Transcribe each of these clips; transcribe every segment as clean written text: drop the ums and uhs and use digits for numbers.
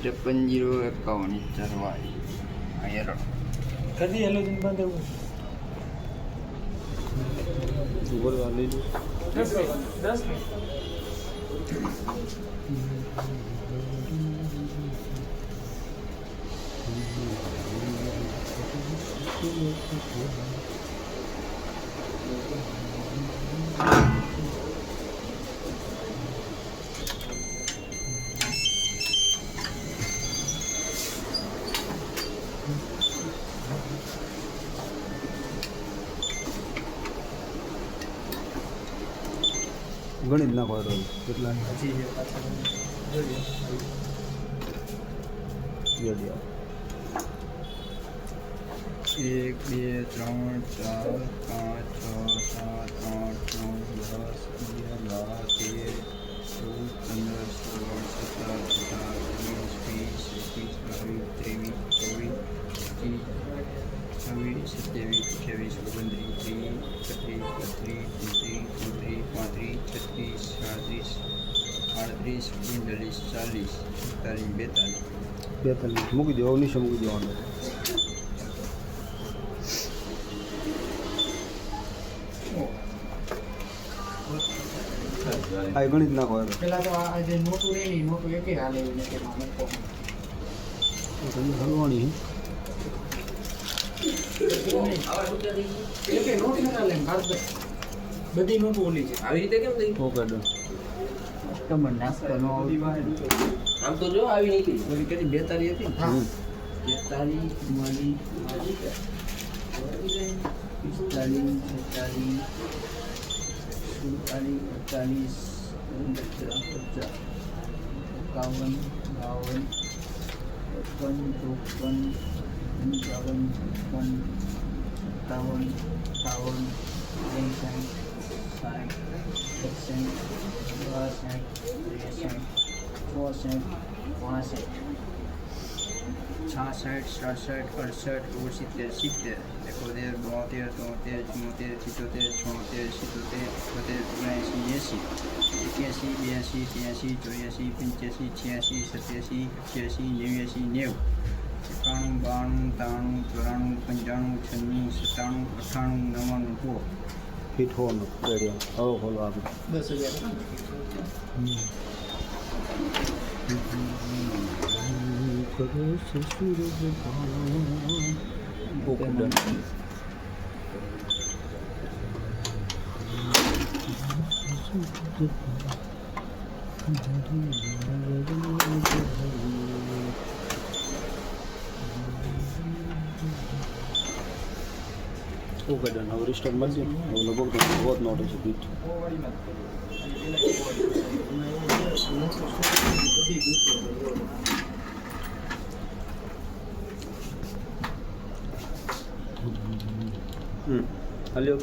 53 ચરવાઈ error કદી halogen બંધ એવું બોલવા લઈ લો 10 ગણિત નાખો તો કેટલા હજી છે પાછળ જોઈએ 1 2 3 4 5 6 7 8 9 10 11 42 મૂકી દો નીચે મૂકી દેવાનું આ ગણિત નાખો પેલા તો આ જે નોટું રહે ને નોટું એકે હાલે ને કે મૂકો હલવાણી એકે નોટ ન હાલે બધી નોટો ઓલી છે આવી રીતે કેમ થઈ ઓકે ડન કસ્ટમર નાસ્તો આમ તો જો આવી નીકળી ઓલી કેટલી 42 હતી હા 42 મારી 92 ફિટ હોવાનું રેડિયમ હવે ખોલો આપણે 10000 ઓકે ડન ઓકે ડન હવે રિસ્ટાર્ટ મળશે હવે લગભગ તો बहुत નોટ છે બીટ હાલ્યો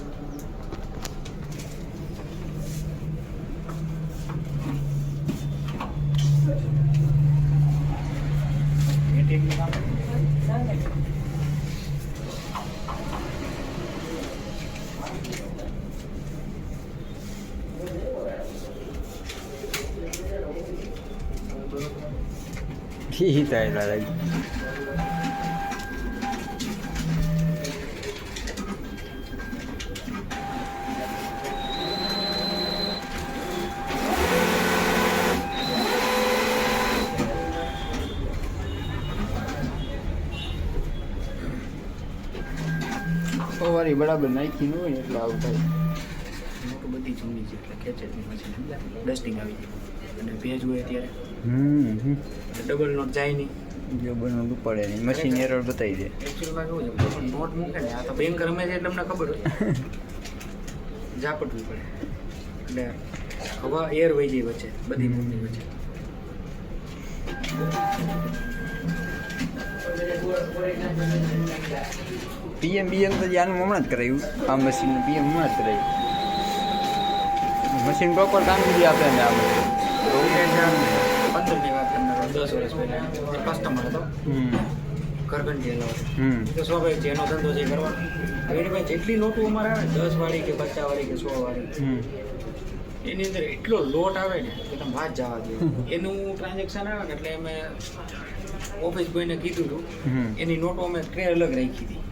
ઠીક થાય લાગે સવારી બરાબર નાખી ન હોય એટલે આવું થાય નોટો બધી જૂની છે એટલે ખેંચે જ નહીં પછી ડસ્ટિંગ આવી જાય અને ભેજ હોય ત્યારે ડબલ નોટ જાય નહીં જો બનવું પડે નહીં મશીન એરર બતાવી દે એકચ્યુઅલમાં કેવું છે નોટ મૂકે ને આ તો બેંક રમે છે એટલે અમને ખબર હોય ઝાપટવી પડે એટલે હવા એર વહી જાય વચ્ચે બધી નોટની વચ્ચે પીએમ તો આનું હમણાં જ કરાયું આ મશીનનું પીએમ હમણાં જ કરાયું મશીન પ્રોપર કામગીરી આપે ને આ મશીન 15ની વાત કરનારો 10 વર્ષ પહેલાં કસ્ટમર હતો ઘરઘંટી હલાવતો તો સ્વાભાવિક છે એનો ધંધો જે કરવાનો એની પાસે જેટલી નોટો અમારે આવે 10 વાળી કે 50 વાળી કે 100 વાળી એની અંદર એટલો લોટ આવે ને કે તમે વાત જવા દો. એનું ટ્રાન્ઝેક્શન આવે ને એટલે અમે ઓફિસ બોયને કીધું હતું, એની નોટો અમે ટ્રે અલગ રાખી હતી.